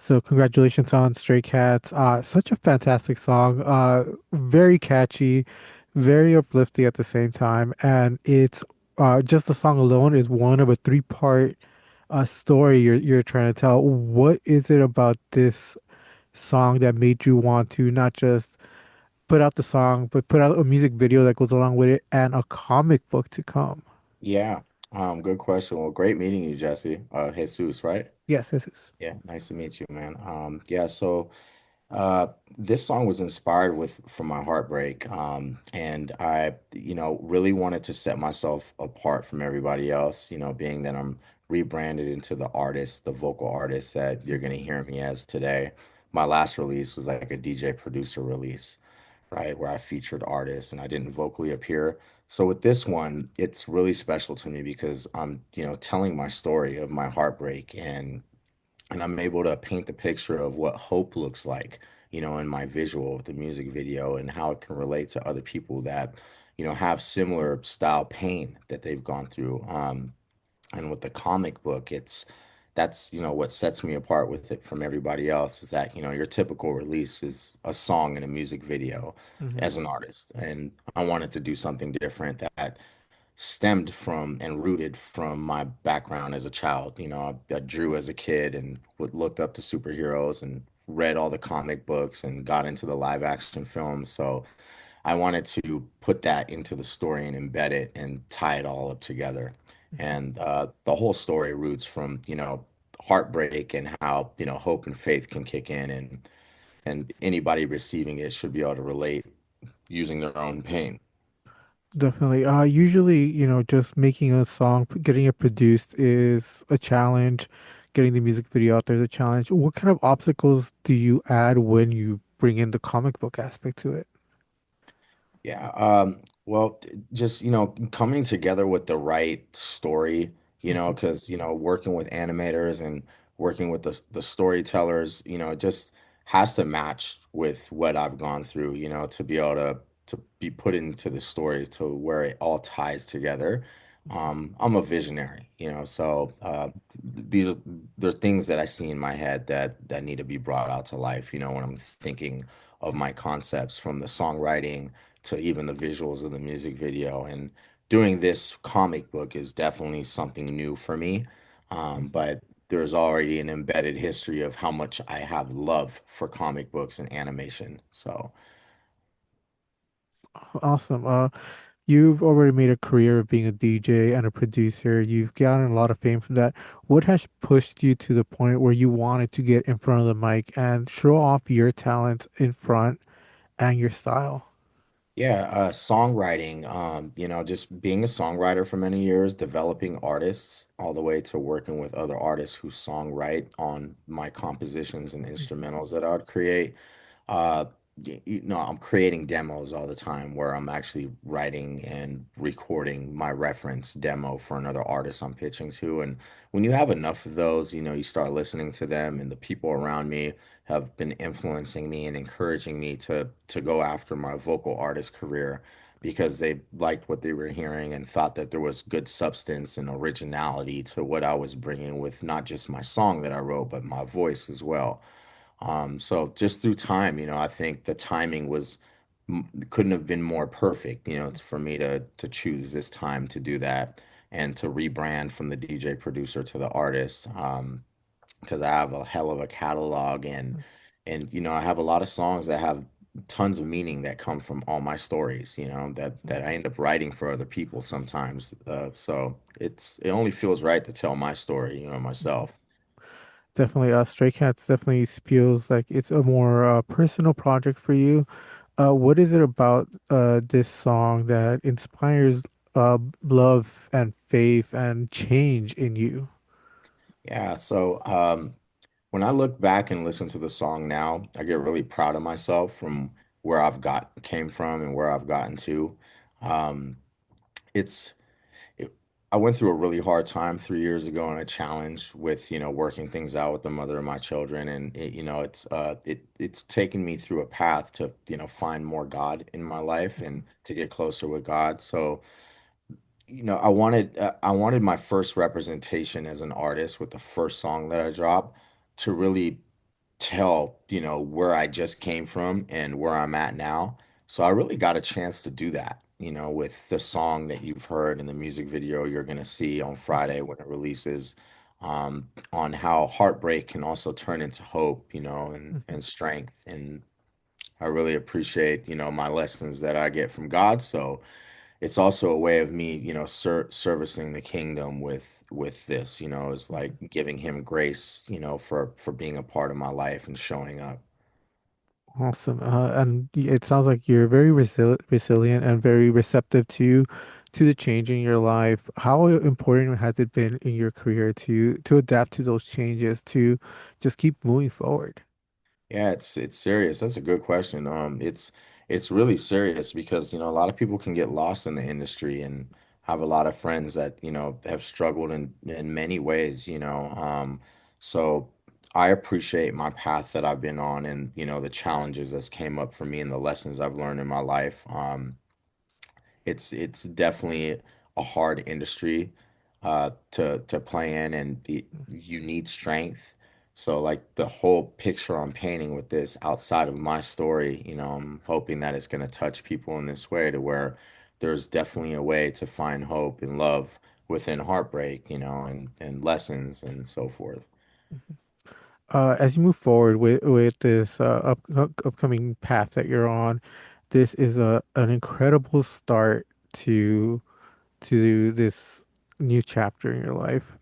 So congratulations on Stray Cats. Such a fantastic song. Very catchy, very uplifting at the same time. And it's just the song alone is one of a three-part story you're trying to tell. What is it about this song that made you want to not just put out the song, but put out a music video that goes along with it and a comic book to come? Yeah, good question. Well, great meeting you, Jesse. Jesus, right? Yes, this is. Yeah, nice to meet you, man. Yeah, so uh, this song was inspired with from my heartbreak, and I, really wanted to set myself apart from everybody else. Being that I'm rebranded into the artist, the vocal artist that you're gonna hear me as today. My last release was like a DJ producer release, right, where I featured artists and I didn't vocally appear. So with this one, it's really special to me because I'm, telling my story of my heartbreak and I'm able to paint the picture of what hope looks like, in my visual, the music video, and how it can relate to other people that, have similar style pain that they've gone through. And with the comic book, that's, what sets me apart with it from everybody else is that, your typical release is a song and a music video Mm-hmm. as an artist. And I wanted to do something different that stemmed from and rooted from my background as a child. I drew as a kid and looked up to superheroes and read all the comic books and got into the live action films. So I wanted to put that into the story and embed it and tie it all up together. And the whole story roots from, heartbreak and how, hope and faith can kick in and anybody receiving it should be able to relate using their own pain. Definitely. Usually, just making a song, getting it produced is a challenge. Getting the music video out there is a challenge. What kind of obstacles do you add when you bring in the comic book aspect to it? Yeah, well, just, coming together with the right story, Mhm. because, working with animators and working with the storytellers, it just has to match with what I've gone through, to be able to be put into the story to where it all ties together. I'm a visionary, so these are there are things that I see in my head that need to be brought out to life, when I'm thinking of my concepts from the songwriting to even the visuals of the music video. And doing this comic book is definitely something new for me. But there's already an embedded history of how much I have love for comic books and animation. So, Awesome. You've already made a career of being a DJ and a producer. You've gotten a lot of fame from that. What has pushed you to the point where you wanted to get in front of the mic and show off your talent in front and your style? yeah, songwriting, just being a songwriter for many years, developing artists all the way to working with other artists who songwrite on my compositions and instrumentals that I would create. Uh, I'm creating demos all the time where I'm actually writing and recording my reference demo for another artist I'm pitching to. And when you have enough of those, you start listening to them, and the people around me have been influencing me and encouraging me to go after my vocal artist career because they liked what they were hearing and thought that there was good substance and originality to what I was bringing with not just my song that I wrote, but my voice as well. So just through time, I think the timing couldn't have been more perfect, for me to choose this time to do that and to rebrand from the DJ producer to the artist. Because I have a hell of a catalog and I have a lot of songs that have tons of meaning that come from all my stories, that I end up writing for other people sometimes. So it only feels right to tell my story, myself. Definitely, Stray Cats definitely feels like it's a more personal project for you. What is it about this song that inspires love and faith and change in you? Yeah, so when I look back and listen to the song now, I get really proud of myself from where came from and where I've gotten to. Um, it's it, I went through a really hard time 3 years ago on a challenge with, working things out with the mother of my children, and it's taken me through a path to, find more God in my life and to get closer with God. So I wanted my first representation as an artist with the first song that I dropped to really tell, where I just came from and where I'm at now. So I really got a chance to do that, with the song that you've heard in the music video you're gonna see on Friday when it releases, on how heartbreak can also turn into hope, and strength. And I really appreciate, my lessons that I get from God. So it's also a way of me, servicing the kingdom with this, is like giving him grace, for being a part of my life and showing up. Awesome. And it sounds like you're very resilient and very receptive to the change in your life. How important has it been in your career to adapt to those changes, to just keep moving forward? Yeah, it's serious. That's a good question. It's really serious because, a lot of people can get lost in the industry, and have a lot of friends that, have struggled in many ways, so I appreciate my path that I've been on, and, the challenges that's came up for me and the lessons I've learned in my life. It's definitely a hard industry to play in, and you need strength. So like the whole picture I'm painting with this outside of my story, I'm hoping that it's going to touch people in this way to where there's definitely a way to find hope and love within heartbreak, and lessons and so forth. As you move forward with this upcoming path that you're on, this is a an incredible start to this new chapter in your life.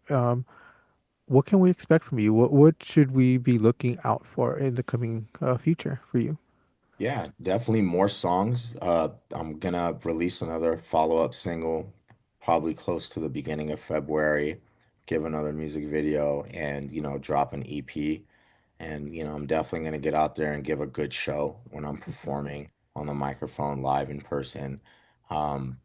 What can we expect from you? What should we be looking out for in the coming future for you? Yeah, definitely more songs. I'm gonna release another follow-up single probably close to the beginning of February, give another music video, and, drop an EP. And, I'm definitely gonna get out there and give a good show when I'm performing on the microphone live in person. Um,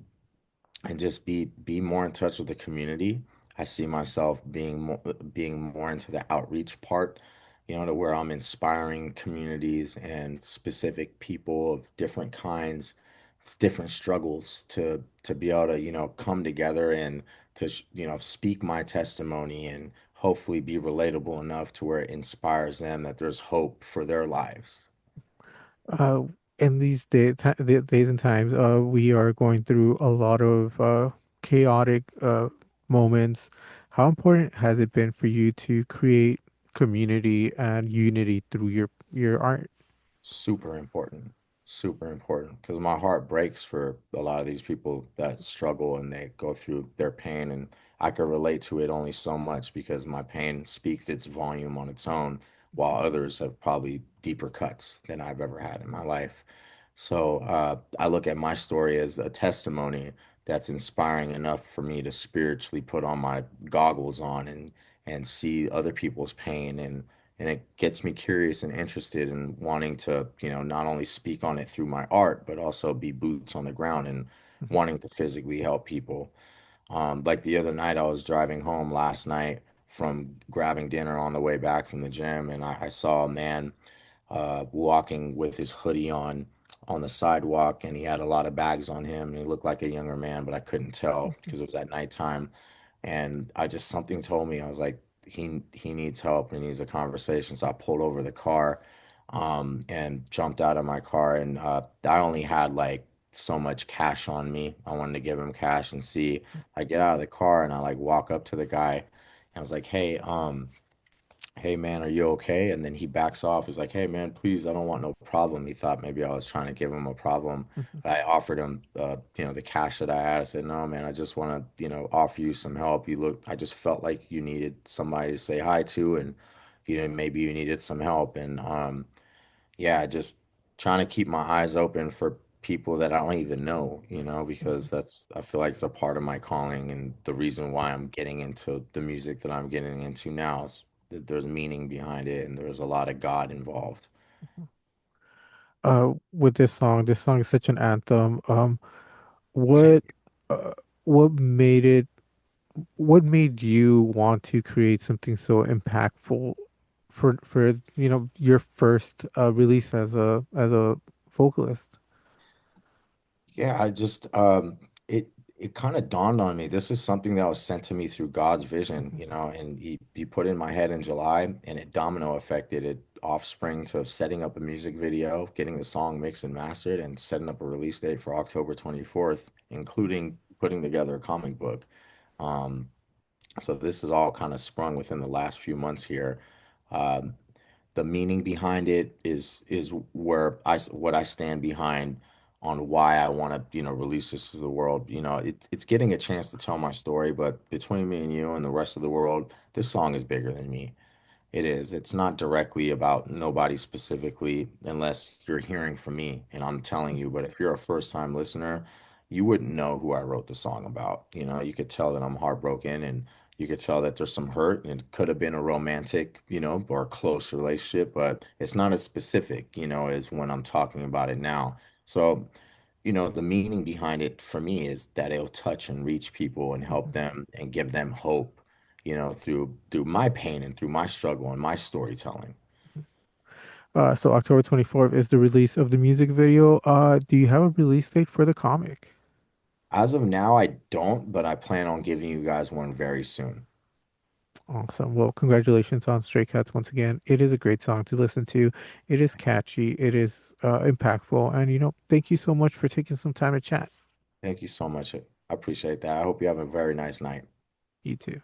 and just be more in touch with the community. I see myself being more into the outreach part, to where I'm inspiring communities and specific people of different kinds, different struggles to be able to, come together and to, speak my testimony and hopefully be relatable enough to where it inspires them that there's hope for their lives. Uh, in these days and times, we are going through a lot of chaotic moments. How important has it been for you to create community and unity through your art? Super important. Super important. Because my heart breaks for a lot of these people that struggle and they go through their pain. And I can relate to it only so much because my pain speaks its volume on its own, while others have probably deeper cuts than I've ever had in my life. So I look at my story as a testimony that's inspiring enough for me to spiritually put on my goggles on and see other people's pain, and it gets me curious and interested in wanting to, not only speak on it through my art, but also be boots on the ground and wanting to physically help people. Like the other night, I was driving home last night from grabbing dinner on the way back from the gym, and I saw a man walking with his hoodie on the sidewalk, and he had a lot of bags on him, and he looked like a younger man, but I couldn't tell because it was at nighttime. And I just something told me I was like, he needs help. He needs a conversation. So I pulled over the car, and jumped out of my car, and I only had like so much cash on me. I wanted to give him cash and see. I get out of the car and I like walk up to the guy, and I was like, hey man, are you okay? And then he backs off. He's like, hey man, please, I don't want no problem. He thought maybe I was trying to give him a problem. I offered him, the cash that I had. I said, no man, I just want to, offer you some help. I just felt like you needed somebody to say hi to, and maybe you needed some help. And yeah, just trying to keep my eyes open for people that I don't even know, because I feel like it's a part of my calling, and the reason why I'm getting into the music that I'm getting into now is that there's meaning behind it and there's a lot of God involved. With this song is such an anthem. Thank What uh, what made it what made you want to create something so impactful for your first release as a vocalist? Yeah, it kind of dawned on me. This is something that was sent to me through God's vision, Mhm, and he put in my head in July, and it domino affected it offspring to setting up a music video, getting the song mixed and mastered, and setting up a release date for October 24th, including putting together a comic book. Um, so this is all kind of sprung within the last few months here. Um, the meaning behind it is where what I stand behind on why I want to, release this to the world. It's getting a chance to tell my story, but between me and you and the rest of the world, this song is bigger than me. It is. It's not directly about nobody specifically, unless you're hearing from me and I'm telling you. But if you're a first time listener, you wouldn't know who I wrote the song about. You could tell that I'm heartbroken and you could tell that there's some hurt and it could have been a romantic, or a close relationship, but it's not as specific, as when I'm talking about it now. So, the meaning behind it for me is that it'll touch and reach people and help them and give them hope, through my pain and through my struggle and my storytelling. So October 24th is the release of the music video. Do you have a release date for the comic? As of now, I don't, but I plan on giving you guys one very soon. Awesome. Well, congratulations on Stray Cats once again. It is a great song to listen to. It is catchy. It is impactful. And, thank you so much for taking some time to chat. Thank you so much. I appreciate that. I hope you have a very nice night. You too.